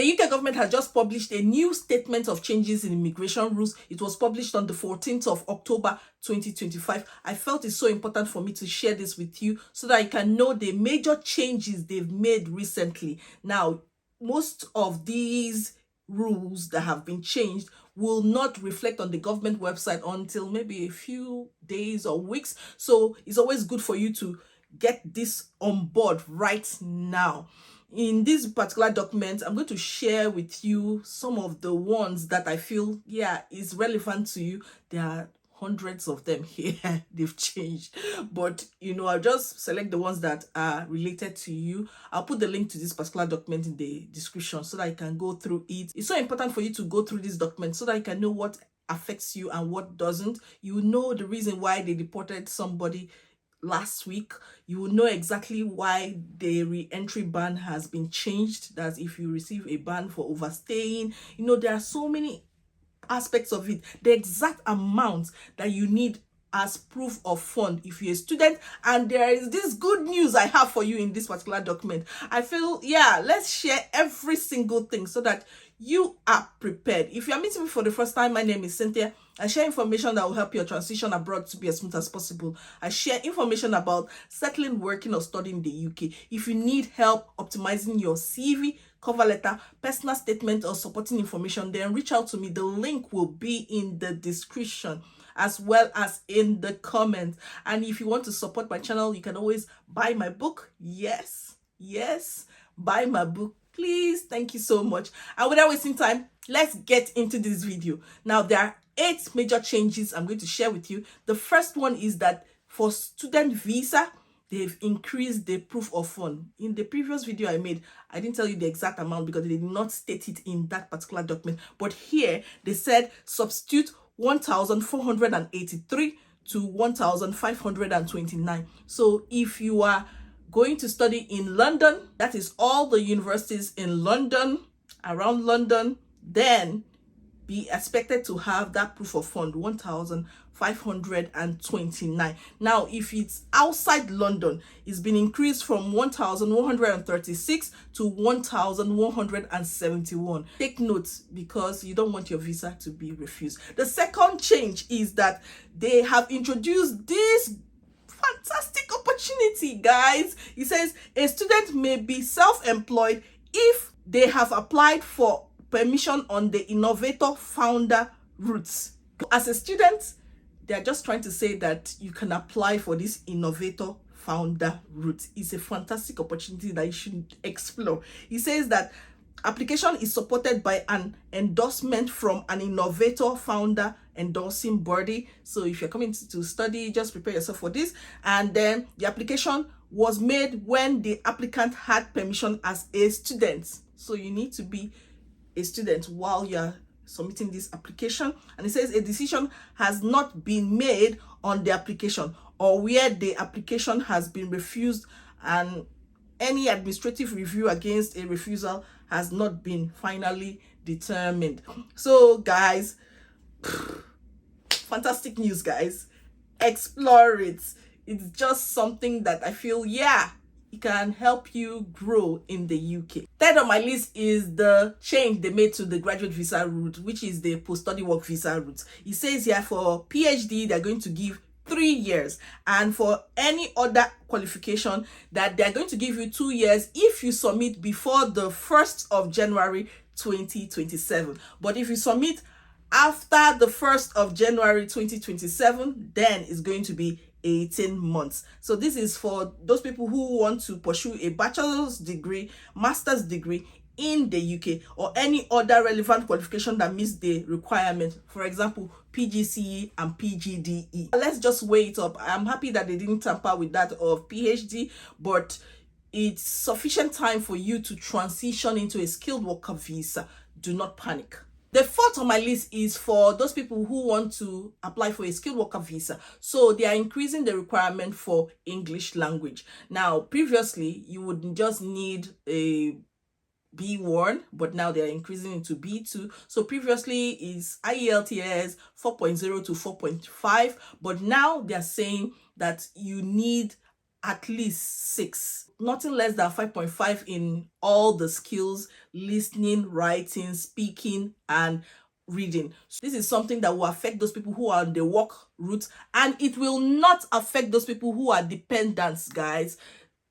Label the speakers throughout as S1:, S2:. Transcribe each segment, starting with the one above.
S1: The UK government has just published a new statement of changes in immigration rules. It was published on the 14th of October 2025. I felt it's so important for me to share this with you so that you can know the major changes they've made recently. Now, most of these rules that have been changed will not reflect on the government website until maybe a few days or weeks. So it's always good for you to get this on board right now. In this particular document, I'm going to share with you some of the ones that I feel, yeah, is relevant to you. There are hundreds of them here. They've changed, but I'll just select the ones that are related to you. I'll put the link to this particular document in the description so that you can go through it. It's so important for you to go through this document so that you can know what affects you and what doesn't. You know the reason why they deported somebody last week. You will know exactly why the re-entry ban has been changed. That if you receive a ban for overstaying, there are so many aspects of it. The exact amount that you need as proof of fund if you're a student. And there is this good news I have for you in this particular document. I feel, yeah, let's share every single thing so that you are prepared. If you are meeting me for the first time, my name is Cynthia. I share information that will help your transition abroad to be as smooth as possible. I share information about settling, working, or studying in the UK. If you need help optimizing your CV, cover letter, personal statement, or supporting information, then reach out to me. The link will be in the description as well as in the comments. And if you want to support my channel, you can always buy my book. Yes, buy my book, please. Thank you so much. And without wasting time, let's get into this video. Now, there are 8 major changes I'm going to share with you. The first one is that for student visa, they've increased the proof of fund. In the previous video I made, I didn't tell you the exact amount because they did not state it in that particular document. But here, they said substitute 1,483 to 1,529. So if you are going to study in London, that is all the universities in London, around London, then be expected to have that proof of fund 1,529. Now, if it's outside London, it's been increased from 1,136 to 1,171. Take note because you don't want your visa to be refused. The second change is that they have introduced this fantastic opportunity, guys. It says a student may be self-employed if they have applied for permission on the innovator founder routes. As a student, they're just trying to say that you can apply for this innovator founder route. It's a fantastic opportunity that you should explore. It says that application is supported by an endorsement from an innovator founder endorsing body. So if you're coming to study, just prepare yourself for this. And then the application was made when the applicant had permission as a student. So you need to be a student while you're submitting this application. And it says a decision has not been made on the application or where the application has been refused, and any administrative review against a refusal has not been finally determined. So guys, fantastic news, guys. Explore it. It's just something that I feel, yeah, it can help you grow in the UK. Third on my list is the change they made to the graduate visa route, which is the post-study work visa route. It says here for PhD, they're going to give 3 years, and for any other qualification that they're going to give you 2 years if you submit before the 1st of January 2027. But if you submit after the 1st of January 2027, then it's going to be 18 months. So this is for those people who want to pursue a bachelor's degree, master's degree in the UK, or any other relevant qualification that meets the requirement. For example, PGCE and PGDE. Let's just weigh it up. I'm happy that they didn't tamper with that of PhD, but it's sufficient time for you to transition into a skilled worker visa. Do not panic. The fourth on my list is for those people who want to apply for a skilled worker visa. So they are increasing the requirement for English language. Now, previously, you would just need a B1, but now they are increasing it to B2. So previously is IELTS 4.0 to 4.5, but now they are saying that you need at least 6, nothing less than 5.5 in all the skills: listening, writing, speaking, and reading. So this is something that will affect those people who are on the work route, and it will not affect those people who are dependents, guys.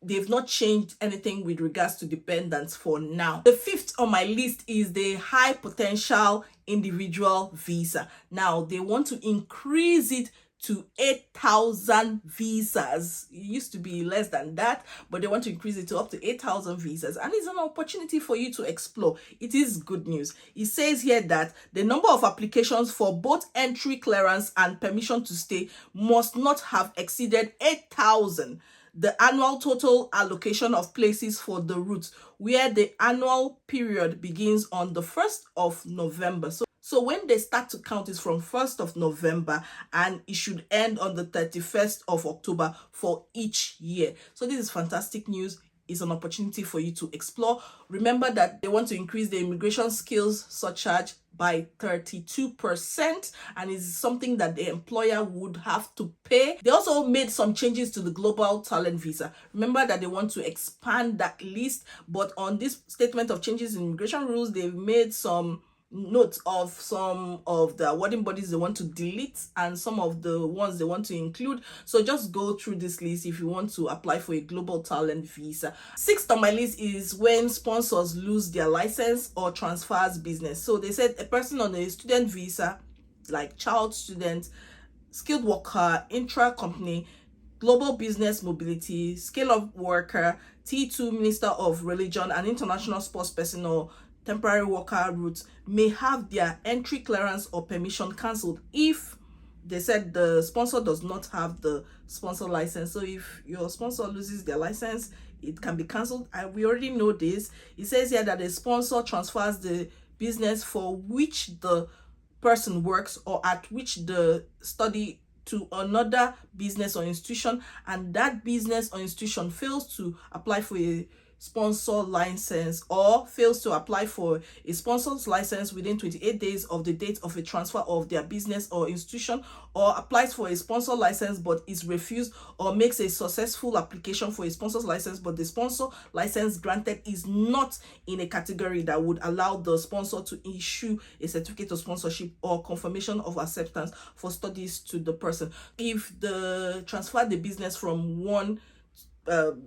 S1: They've not changed anything with regards to dependents for now. The fifth on my list is the high potential individual visa. Now they want to increase it to 8,000 visas. It used to be less than that, but they want to increase it to up to 8,000 visas. And it's an opportunity for you to explore. It is good news. It says here that the number of applications for both entry clearance and permission to stay must not have exceeded 8,000. The annual total allocation of places for the route, where the annual period begins on the 1st of November. So when they start to count is from 1st of November, and it should end on the 31st of October for each year. So this is fantastic news. It's an opportunity for you to explore. Remember that they want to increase the immigration skills surcharge by 32%, and it's something that the employer would have to pay. They also made some changes to the global talent visa. Remember that they want to expand that list, but on this statement of changes in immigration rules, they've made some note of some of the awarding bodies they want to delete and some of the ones they want to include. So just go through this list if you want to apply for a global talent visa. Sixth on my list is when sponsors lose their license or transfers business. So they said a person on a student visa, like child student, skilled worker, intra-company, global business mobility, scale-up worker, T2 minister of religion, and international sports person or temporary worker route may have their entry clearance or permission cancelled if they said the sponsor does not have the sponsor license. So if your sponsor loses their license, it can be cancelled. And we already know this. It says here that the sponsor transfers the business for which the person works or at which the study to another business or institution, and that business or institution fails to apply for a sponsor license or fails to apply for a sponsor's license within 28 days of the date of a transfer of their business or institution, or applies for a sponsor license but is refused, or makes a successful application for a sponsor's license but the sponsor license granted is not in a category that would allow the sponsor to issue a certificate of sponsorship or confirmation of acceptance for studies to the person. If the transfer the business from one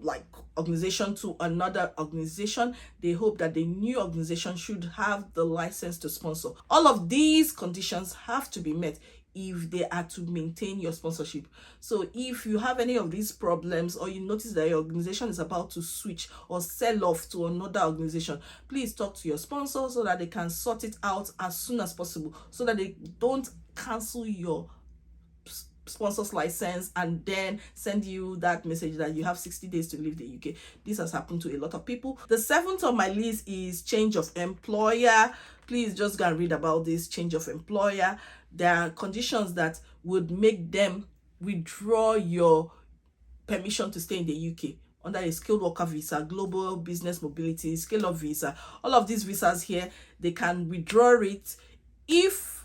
S1: like organization to another organization, they hope that the new organization should have the license to sponsor. All of these conditions have to be met if they are to maintain your sponsorship. So if you have any of these problems, or you notice that your organization is about to switch or sell off to another organization, please talk to your sponsor so that they can sort it out as soon as possible, so that they don't cancel your sponsor's license and then send you that message that you have 60 days to leave the UK. This has happened to a lot of people. The seventh on my list is change of employer. Please just go and read about this change of employer. There are conditions that would make them withdraw your permission to stay in the UK under a skilled worker visa, global business mobility, scale-up visa. All of these visas here, they can withdraw it if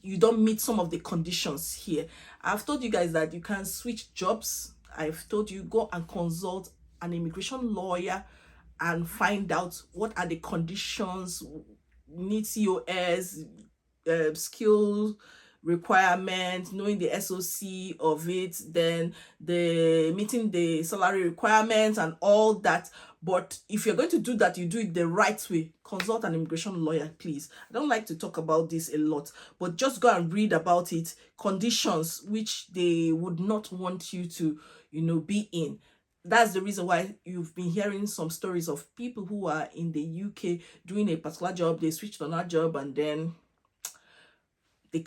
S1: you don't meet some of the conditions here. I've told you guys that you can switch jobs. I've told you go and consult an immigration lawyer and find out what are the conditions, need COS, skill requirements, knowing the SOC of it, then the meeting the salary requirements and all that. But if you're going to do that, you do it the right way. Consult an immigration lawyer, please. I don't like to talk about this a lot, but just go and read about it. Conditions which they would not want you to, be in. That's the reason why you've been hearing some stories of people who are in the UK doing a particular job. They switched on that job and then they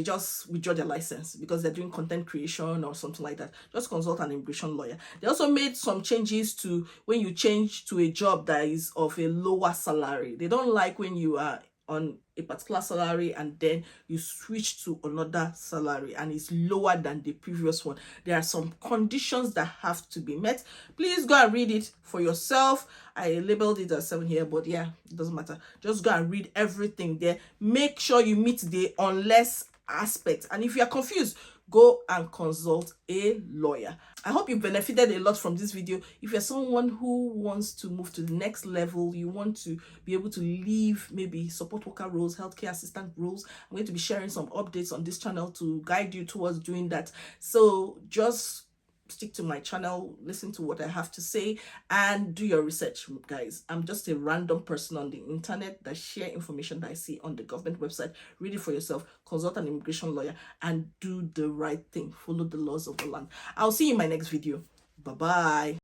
S1: just withdraw their license because they're doing content creation or something like that. Just consult an immigration lawyer. They also made some changes to when you change to a job that is of a lower salary. They don't like when you are on a particular salary and then you switch to another salary and it's lower than the previous one. There are some conditions that have to be met. Please go and read it for yourself. I labeled it as 7 here, but yeah, it doesn't matter. Just go and read everything there. Make sure you meet the unless aspect. And if you are confused, go and consult a lawyer. I hope you benefited a lot from this video. If you're someone who wants to move to the next level, you want to be able to leave maybe support worker roles, healthcare assistant roles, I'm going to be sharing some updates on this channel to guide you towards doing that. So just stick to my channel, listen to what I have to say, and do your research, guys. I'm just a random person on the internet that share information that I see on the government website. Read it for yourself, consult an immigration lawyer, and do the right thing. Follow the laws of the land. I'll see you in my next video. Bye bye.